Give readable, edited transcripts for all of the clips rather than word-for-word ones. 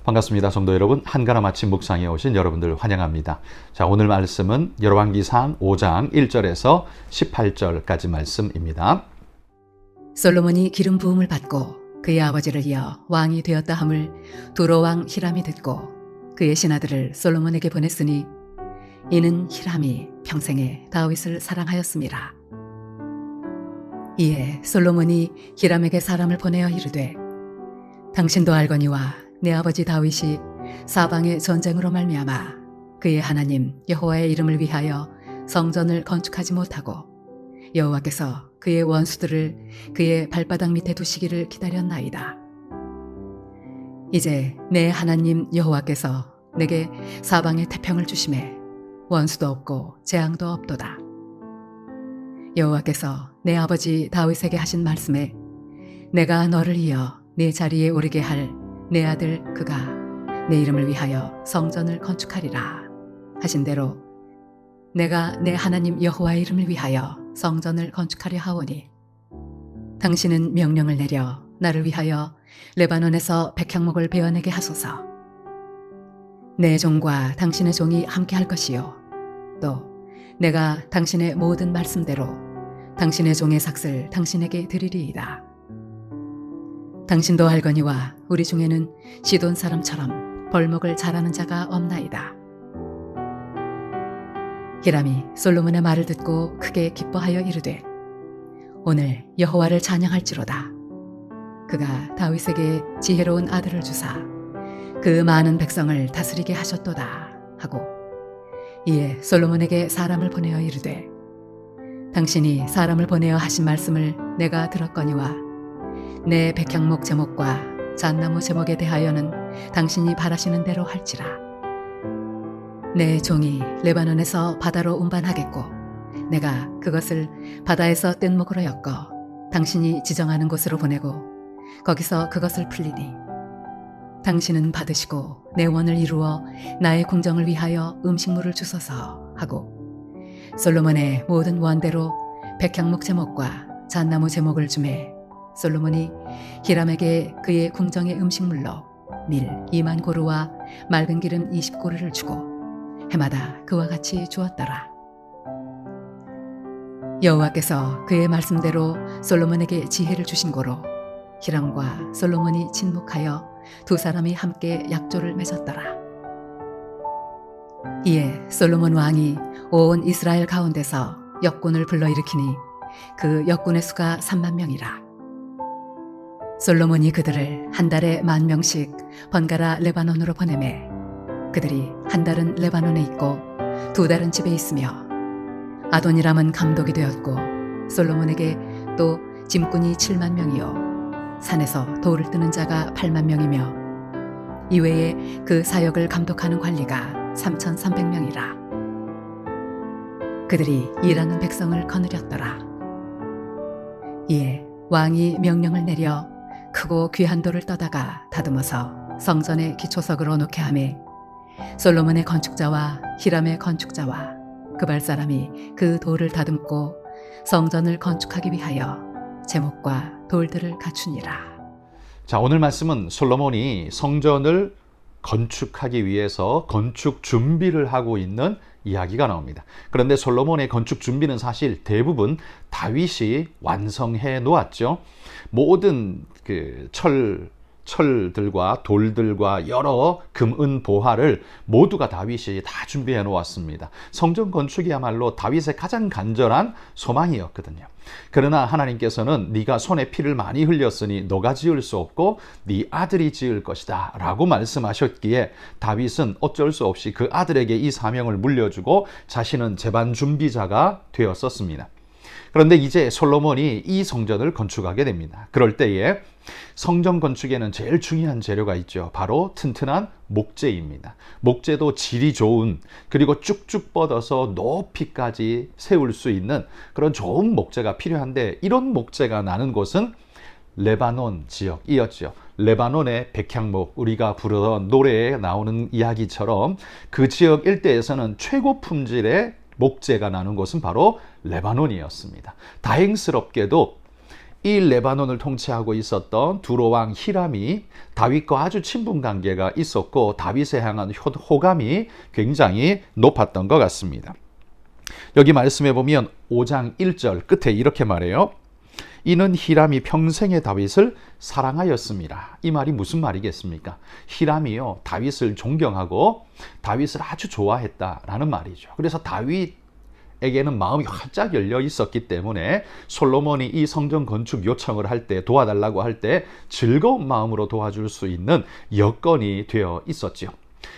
반갑습니다. 성도 여러분, 한가람 아침 묵상에 오신 여러분들 환영합니다. 자, 오늘 말씀은 열왕기상 5장 1절에서 18절까지 말씀입니다. 솔로몬이 기름 부음을 받고 그의 아버지를 이어 왕이 되었다 함을 두로 왕 히람이 듣고 그의 신하들을 솔로몬에게 보냈으니 이는 히람이 평생에 다윗을 사랑하였습니다. 이에 솔로몬이 히람에게 사람을 보내어 이르되 당신도 알거니와 내 아버지 다윗이 사방의 전쟁으로 말미암아 그의 하나님 여호와의 이름을 위하여 성전을 건축하지 못하고 여호와께서 그의 원수들을 그의 발바닥 밑에 두시기를 기다렸나이다. 이제 내 하나님 여호와께서 내게 사방의 태평을 주심에 원수도 없고 재앙도 없도다. 여호와께서 내 아버지 다윗에게 하신 말씀에 내가 너를 이어 네 자리에 오르게 할 내 아들 그가 내 이름을 위하여 성전을 건축하리라 하신 대로 내가 내 하나님 여호와의 이름을 위하여 성전을 건축하려 하오니 당신은 명령을 내려 나를 위하여 레바논에서 백향목을 베어내게 하소서. 내 종과 당신의 종이 함께 할 것이요 또 내가 당신의 모든 말씀대로 당신의 종의 삭슬 당신에게 드리리이다. 당신도 알거니와 우리 중에는 시돈 사람처럼 벌목을 잘하는 자가 없나이다. 히람이 솔로몬의 말을 듣고 크게 기뻐하여 이르되 오늘 여호와를 찬양할지로다. 그가 다윗에게 지혜로운 아들을 주사 그 많은 백성을 다스리게 하셨도다 하고 이에 솔로몬에게 사람을 보내어 이르되 당신이 사람을 보내어 하신 말씀을 내가 들었거니와 내 백향목 제목과 잣나무 제목에 대하여는 당신이 바라시는 대로 할지라. 내 종이 레바논에서 바다로 운반하겠고 내가 그것을 바다에서 뗏목으로 엮어 당신이 지정하는 곳으로 보내고 거기서 그것을 풀리니 당신은 받으시고 내 원을 이루어 나의 궁정을 위하여 음식물을 주소서 하고 솔로몬의 모든 원대로 백향목 제목과 잣나무 제목을 주매 솔로몬이 히람에게 그의 궁정의 음식물로 밀 2만 고루와 맑은 기름 20고루를 주고 해마다 그와 같이 주었더라. 여호와께서 그의 말씀대로 솔로몬에게 지혜를 주신 고로 히람과 솔로몬이 친목하여 두 사람이 함께 약조를 맺었더라. 이에 솔로몬 왕이 온 이스라엘 가운데서 역군을 불러일으키니 그 역군의 수가 3만 명이라. 솔로몬이 그들을 한 달에 10,000명씩 번갈아 레바논으로 보내매 그들이 한 달은 레바논에 있고 2달은 집에 있으며 아도니람은 감독이 되었고 솔로몬에게 또 짐꾼이 7만 명이요 산에서 돌을 뜨는 자가 8만 명이며 이외에 그 사역을 감독하는 관리가 3,300명이라. 그들이 일하는 백성을 거느렸더라. 이에 왕이 명령을 내려 크고 귀한 돌을 떠다가 다듬어서 성전의 기초석으로 놓게 하매 솔로몬의 건축자와 히람의 건축자와 그발 사람이 그 돌을 다듬고 성전을 건축하기 위하여 제목과 돌들을 갖추니라. 자, 오늘 말씀은 솔로몬이 성전을 건축하기 위해서 건축 준비를 하고 있는 이야기가 나옵니다. 그런데 솔로몬의 건축 준비는 사실 대부분 다윗이 완성해 놓았죠. 모든 그 철들과 돌들과 여러 금, 은, 보화를 모두가 다윗이 다 준비해 놓았습니다. 성전 건축이야말로 다윗의 가장 간절한 소망이었거든요. 그러나 하나님께서는 네가 손에 피를 많이 흘렸으니 너가 지을 수 없고 네 아들이 지을 것이다 라고 말씀하셨기에 다윗은 어쩔 수 없이 그 아들에게 이 사명을 물려주고 자신은 제반 준비자가 되었었습니다. 그런데 이제 솔로몬이 이 성전을 건축하게 됩니다. 그럴 때에 성전 건축에는 제일 중요한 재료가 있죠. 바로 튼튼한 목재입니다. 목재도 질이 좋은, 그리고 쭉쭉 뻗어서 높이까지 세울 수 있는 그런 좋은 목재가 필요한데 이런 목재가 나는 곳은 레바논 지역이었죠. 레바논의 백향목, 우리가 부르던 노래에 나오는 이야기처럼 그 지역 일대에서는 최고 품질의 목재가 나는 곳은 바로 레바논이었습니다. 다행스럽게도 이 레바논을 통치하고 있었던 두로 왕 히람이 다윗과 아주 친분 관계가 있었고 다윗에 향한 호감이 굉장히 높았던 것 같습니다. 여기 말씀해 보면 5장 1절 끝에 이렇게 말해요. 이는 히람이 평생에 다윗을 사랑하였습니다. 이 말이 무슨 말이겠습니까? 히람이요, 다윗을 존경하고 다윗을 아주 좋아했다라는 말이죠. 그래서 다윗에게는 마음이 활짝 열려 있었기 때문에 솔로몬이 이 성전 건축 요청을 할 때, 도와달라고 할 때 즐거운 마음으로 도와줄 수 있는 여건이 되어 있었죠.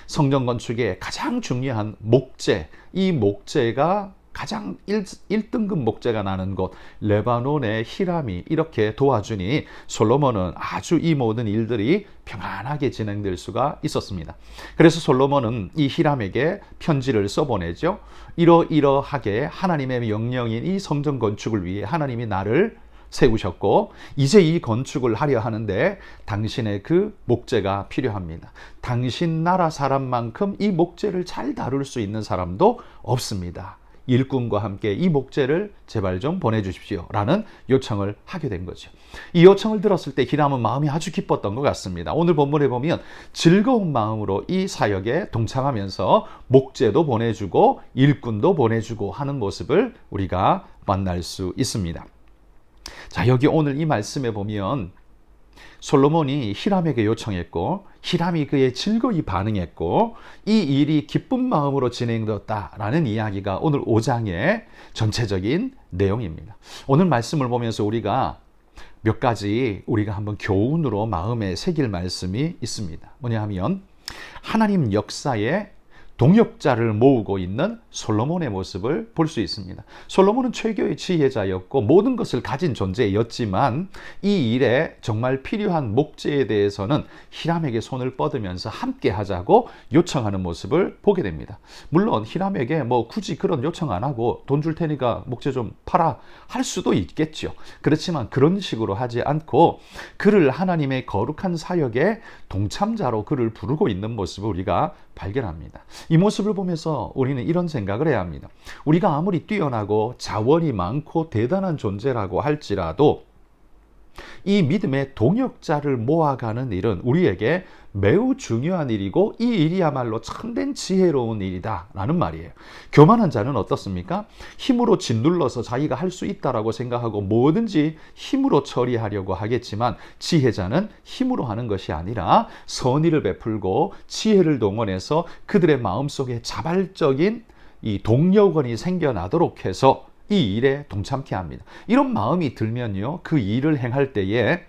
성전 건축의 가장 중요한 목재, 이 목재가 가장 1등급 목재가 나는 곳 레바논의 히람이 이렇게 도와주니 솔로몬은 아주 이 모든 일들이 평안하게 진행될 수가 있었습니다. 그래서 솔로몬은 이 히람에게 편지를 써보내죠. 이러이러하게 하나님의 명령인 이 성전 건축을 위해 하나님이 나를 세우셨고 이제 이 건축을 하려 하는데 당신의 그 목재가 필요합니다. 당신 나라 사람만큼 이 목재를 잘 다룰 수 있는 사람도 없습니다. 일꾼과 함께 이 목재를 제발 좀 보내주십시오 라는 요청을 하게 된 거죠. 이 요청을 들었을 때 히람은 마음이 아주 기뻤던 것 같습니다. 오늘 본문에 보면 즐거운 마음으로 이 사역에 동참하면서 목재도 보내주고 일꾼도 보내주고 하는 모습을 우리가 만날 수 있습니다. 자, 여기 오늘 이 말씀에 보면 솔로몬이 히람에게 요청했고 히람이 그에 즐거이 반응했고 이 일이 기쁜 마음으로 진행되었다라는 이야기가 오늘 5장의 전체적인 내용입니다. 오늘 말씀을 보면서 우리가 몇 가지 우리가 한번 교훈으로 마음에 새길 말씀이 있습니다. 뭐냐 하면 하나님 역사에 동역자를 모으고 있는 솔로몬의 모습을 볼 수 있습니다. 솔로몬은 최고의 지혜자였고 모든 것을 가진 존재였지만 이 일에 정말 필요한 목재에 대해서는 히람에게 손을 뻗으면서 함께 하자고 요청하는 모습을 보게 됩니다. 물론 히람에게 굳이 그런 요청 안 하고 돈 줄 테니까 목재 좀 팔아 할 수도 있겠죠. 그렇지만 그런 식으로 하지 않고 그를 하나님의 거룩한 사역에 동참자로 그를 부르고 있는 모습을 우리가 발견합니다. 이 모습을 보면서 우리는 이런 생각을 해야 합니다. 우리가 아무리 뛰어나고 자원이 많고 대단한 존재라고 할지라도 이 믿음의 동역자를 모아가는 일은 우리에게 매우 중요한 일이고 이 일이야말로 참된 지혜로운 일이다 라는 말이에요. 교만한 자는 어떻습니까? 힘으로 짓눌러서 자기가 할 수 있다라고 생각하고 뭐든지 힘으로 처리하려고 하겠지만 지혜자는 힘으로 하는 것이 아니라 선의를 베풀고 지혜를 동원해서 그들의 마음속에 자발적인 이 동력원이 생겨나도록 해서 이 일에 동참케 합니다. 이런 마음이 들면요, 그 일을 행할 때에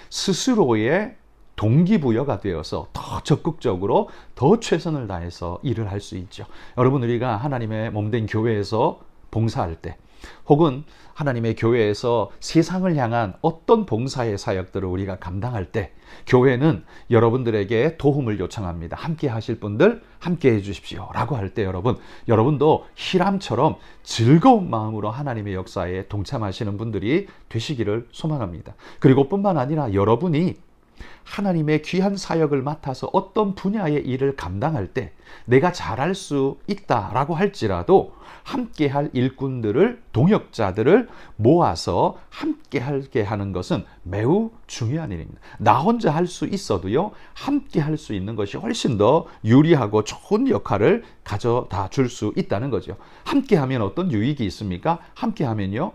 스스로의 동기부여가 되어서 더 적극적으로 더 최선을 다해서 일을 할 수 있죠. 여러분, 우리가 하나님의 몸된 교회에서 봉사할 때 혹은 하나님의 교회에서 세상을 향한 어떤 봉사의 사역들을 우리가 감당할 때 교회는 여러분들에게 도움을 요청합니다. 함께 하실 분들 함께 해주십시오 라고 할 때 여러분도 히람처럼 즐거운 마음으로 하나님의 역사에 동참하시는 분들이 되시기를 소망합니다. 그리고 뿐만 아니라 여러분이 하나님의 귀한 사역을 맡아서 어떤 분야의 일을 감당할 때 내가 잘할 수 있다라고 할지라도 함께할 일꾼들을, 동역자들을 모아서 함께하게 하는 것은 매우 중요한 일입니다. 나 혼자 할 수 있어도요, 함께 할 수 있는 것이 훨씬 더 유리하고 좋은 역할을 가져다 줄 수 있다는 거죠. 함께하면 어떤 유익이 있습니까? 함께하면요,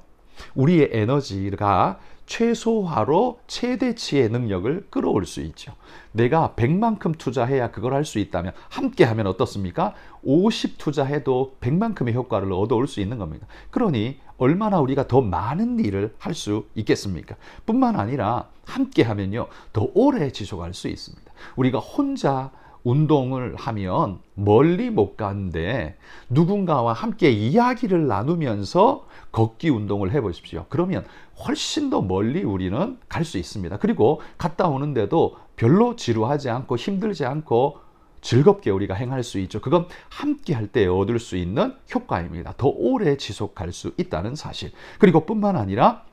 우리의 에너지가 최소화로 최대치의 능력을 끌어올 수 있죠. 내가 100만큼 투자해야 그걸 할 수 있다면 함께 하면 어떻습니까? 50 투자해도 100만큼의 효과를 얻어올 수 있는 겁니다. 그러니 얼마나 우리가 더 많은 일을 할 수 있겠습니까? 뿐만 아니라 함께 하면요, 더 오래 지속할 수 있습니다. 우리가 혼자 운동을 하면 멀리 못 가는데 누군가와 함께 이야기를 나누면서 걷기 운동을 해보십시오. 그러면 훨씬 더 멀리 우리는 갈 수 있습니다. 그리고 갔다 오는데도 별로 지루하지 않고 힘들지 않고 즐겁게 우리가 행할 수 있죠. 그건 함께 할 때 얻을 수 있는 효과입니다. 더 오래 지속할 수 있다는 사실. 그리고 뿐만 아니라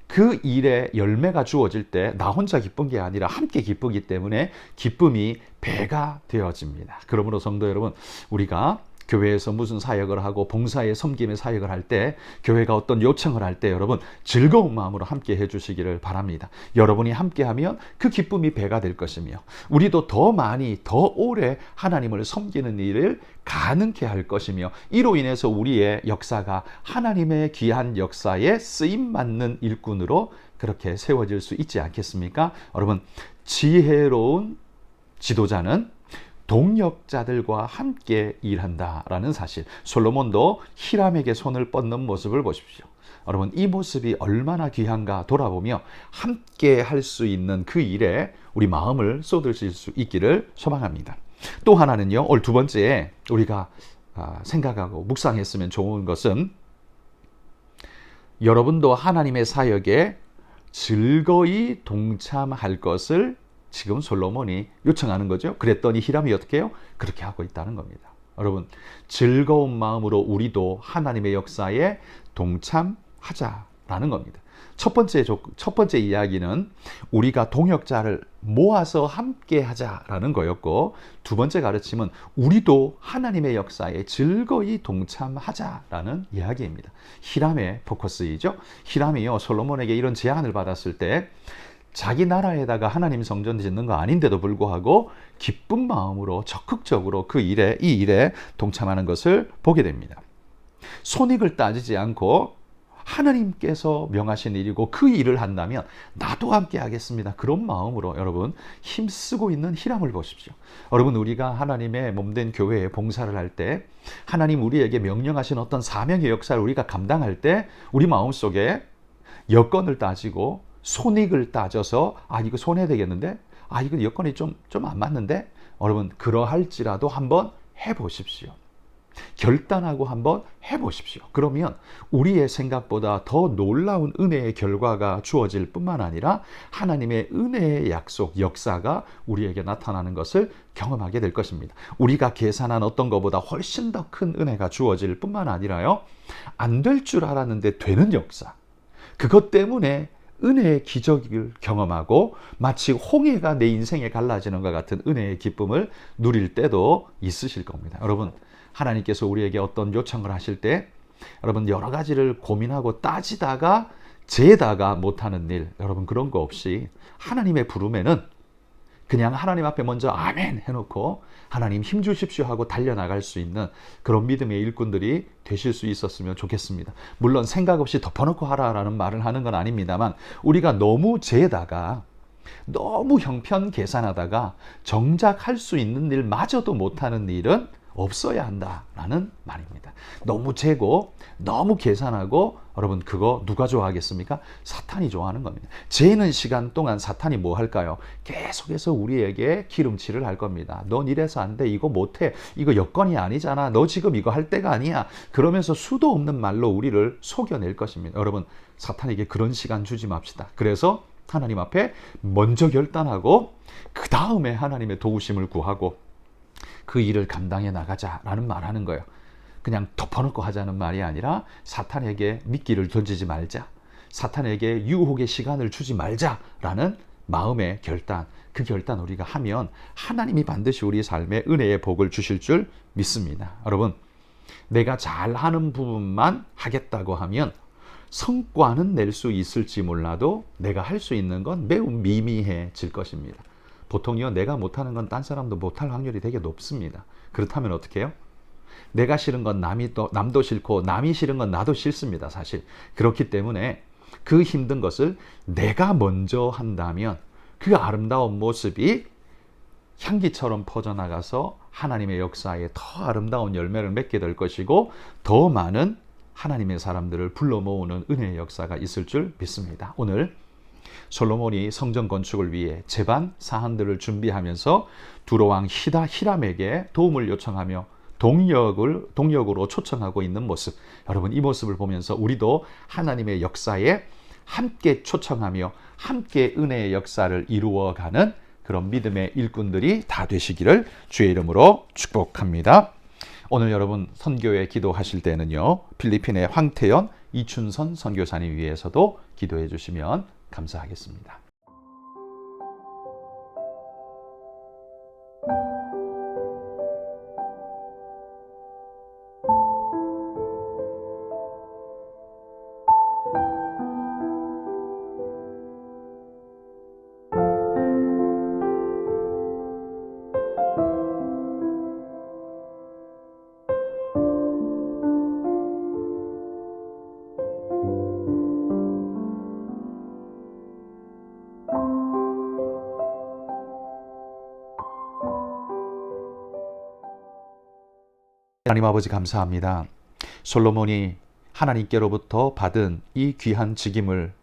그 일에 열매가 주어질 때 나 혼자 기쁜 게 아니라 함께 기쁘기 때문에 기쁨이 배가 되어집니다. 그러므로 성도 여러분, 우리가 교회에서 무슨 사역을 하고 봉사의 섬김의 사역을 할 때, 교회가 어떤 요청을 할 때 여러분 즐거운 마음으로 함께 해주시기를 바랍니다. 여러분이 함께하면 그 기쁨이 배가 될 것이며 우리도 더 많이 더 오래 하나님을 섬기는 일을 가능케 할 것이며 이로 인해서 우리의 역사가 하나님의 귀한 역사에 쓰임맞는 일꾼으로 그렇게 세워질 수 있지 않겠습니까? 여러분, 지혜로운 지도자는 동역자들과 함께 일한다라는 사실. 솔로몬도 히람에게 손을 뻗는 모습을 보십시오. 여러분, 이 모습이 얼마나 귀한가 돌아보며 함께 할 수 있는 그 일에 우리 마음을 쏟으실 수 있기를 소망합니다. 또 하나는요, 오늘 두 번째 우리가 생각하고 묵상했으면 좋은 것은, 여러분도 하나님의 사역에 즐거이 동참할 것을 지금 솔로몬이 요청하는 거죠. 그랬더니 히람이 어떻게 해요? 그렇게 하고 있다는 겁니다. 여러분, 즐거운 마음으로 우리도 하나님의 역사에 동참하자라는 겁니다. 첫 번째 이야기는 우리가 동역자를 모아서 함께 하자라는 거였고, 두 번째 가르침은 우리도 하나님의 역사에 즐거이 동참하자라는 이야기입니다. 히람의 포커스이죠. 히람이요, 솔로몬에게 이런 제안을 받았을 때 자기 나라에다가 하나님 성전 짓는 거 아닌데도 불구하고 기쁜 마음으로 적극적으로 이 일에 동참하는 것을 보게 됩니다. 손익을 따지지 않고 하나님께서 명하신 일이고 그 일을 한다면 나도 함께 하겠습니다. 그런 마음으로 여러분 힘쓰고 있는 히람을 보십시오. 여러분, 우리가 하나님의 몸된 교회에 봉사를 할 때, 하나님 우리에게 명령하신 어떤 사명의 역사를 우리가 감당할 때 우리 마음속에 여건을 따지고 손익을 따져서 이거 손해되겠는데? 이거 여건이 좀 안 맞는데? 여러분, 그러할지라도 한번 해보십시오. 결단하고 한번 해보십시오. 그러면 우리의 생각보다 더 놀라운 은혜의 결과가 주어질 뿐만 아니라 하나님의 은혜의 약속, 역사가 우리에게 나타나는 것을 경험하게 될 것입니다. 우리가 계산한 어떤 것보다 훨씬 더 큰 은혜가 주어질 뿐만 아니라요, 안 될 줄 알았는데 되는 역사, 그것 때문에 은혜의 기적을 경험하고 마치 홍해가 내 인생에 갈라지는 것 같은 은혜의 기쁨을 누릴 때도 있으실 겁니다. 여러분, 하나님께서 우리에게 어떤 요청을 하실 때 여러분 여러 가지를 고민하고 따지다가 재다가 못하는 일, 여러분 그런 거 없이 하나님의 부름에는 그냥 하나님 앞에 먼저 아멘 해놓고 하나님 힘 주십시오 하고 달려나갈 수 있는 그런 믿음의 일꾼들이 되실 수 있었으면 좋겠습니다. 물론 생각 없이 덮어놓고 하라라는 말을 하는 건 아닙니다만, 우리가 너무 재다가 너무 형편 계산하다가 정작 할 수 있는 일마저도 못하는 일은 없어야 한다라는 말입니다. 너무 재고 너무 계산하고, 여러분 그거 누가 좋아하겠습니까? 사탄이 좋아하는 겁니다. 재는 시간 동안 사탄이 뭐 할까요? 계속해서 우리에게 기름칠을 할 겁니다. 넌 이래서 안 돼, 이거 못해, 이거 여건이 아니잖아, 너 지금 이거 할 때가 아니야, 그러면서 수도 없는 말로 우리를 속여낼 것입니다. 여러분, 사탄에게 그런 시간 주지 맙시다. 그래서 하나님 앞에 먼저 결단하고 그 다음에 하나님의 도우심을 구하고 그 일을 감당해 나가자라는 말하는 거예요. 그냥 덮어놓고 하자는 말이 아니라 사탄에게 미끼를 던지지 말자, 사탄에게 유혹의 시간을 주지 말자라는 마음의 결단, 그 결단 우리가 하면 하나님이 반드시 우리 삶에 은혜의 복을 주실 줄 믿습니다. 여러분, 내가 잘하는 부분만 하겠다고 하면 성과는 낼 수 있을지 몰라도 내가 할 수 있는 건 매우 미미해질 것입니다. 보통요, 내가 못하는 건 딴 사람도 못할 확률이 되게 높습니다. 그렇다면 어떻게 해요? 내가 싫은 건 남도 싫고 남이 싫은 건 나도 싫습니다, 사실. 그렇기 때문에 그 힘든 것을 내가 먼저 한다면 그 아름다운 모습이 향기처럼 퍼져나가서 하나님의 역사에 더 아름다운 열매를 맺게 될 것이고, 더 많은 하나님의 사람들을 불러 모으는 은혜의 역사가 있을 줄 믿습니다. 오늘 솔로몬이 성전 건축을 위해 제반 사항들을 준비하면서 두로왕 히람에게 도움을 요청하며 동력으로 초청하고 있는 모습, 여러분 이 모습을 보면서 우리도 하나님의 역사에 함께 초청하며 함께 은혜의 역사를 이루어가는 그런 믿음의 일꾼들이 다 되시기를 주의 이름으로 축복합니다. 오늘 여러분 선교회 기도하실 때는요, 필리핀의 황태연, 이춘선 선교사님 위해서도 기도해 주시면 감사하겠습니다. 하나님 아버지 감사합니다. 솔로몬이 하나님께로부터 받은 이 귀한 직임을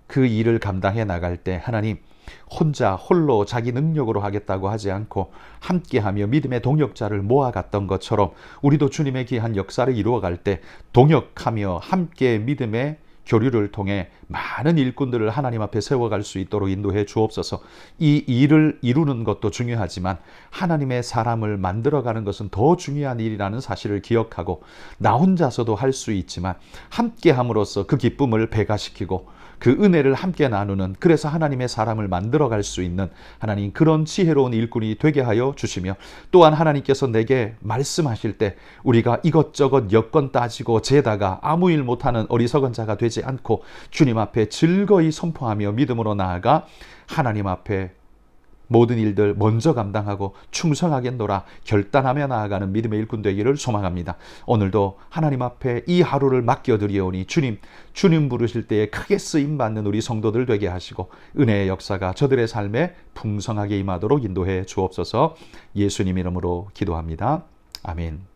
그 일을 감당해 나갈 때 하나님 혼자 홀로 자기 능력으로 하겠다고 하지 않고 함께하며 믿음의 동역자를 모아갔던 것처럼 우리도 주님의 귀한 역사를 이루어갈 때 동역하며 함께 믿음의 교류를 통해 많은 일꾼들을 하나님 앞에 세워갈 수 있도록 인도해 주옵소서. 이 일을 이루는 것도 중요하지만 하나님의 사람을 만들어가는 것은 더 중요한 일이라는 사실을 기억하고 나 혼자서도 할 수 있지만 함께함으로써 그 기쁨을 배가시키고 그 은혜를 함께 나누는, 그래서 하나님의 사람을 만들어갈 수 있는 하나님 그런 지혜로운 일꾼이 되게 하여 주시며, 또한 하나님께서 내게 말씀하실 때 우리가 이것저것 여건 따지고 재다가 아무 일 못하는 어리석은 자가 되지 않고 주님 앞에 즐거이 선포하며 믿음으로 나아가 하나님 앞에 모든 일들 먼저 감당하고 충성하겠노라 결단하며 나아가는 믿음의 일꾼 되기를 소망합니다. 오늘도 하나님 앞에 이 하루를 맡겨드리오니 주님 부르실 때에 크게 쓰임받는 우리 성도들 되게 하시고 은혜의 역사가 저들의 삶에 풍성하게 임하도록 인도해 주옵소서. 예수님 이름으로 기도합니다. 아멘.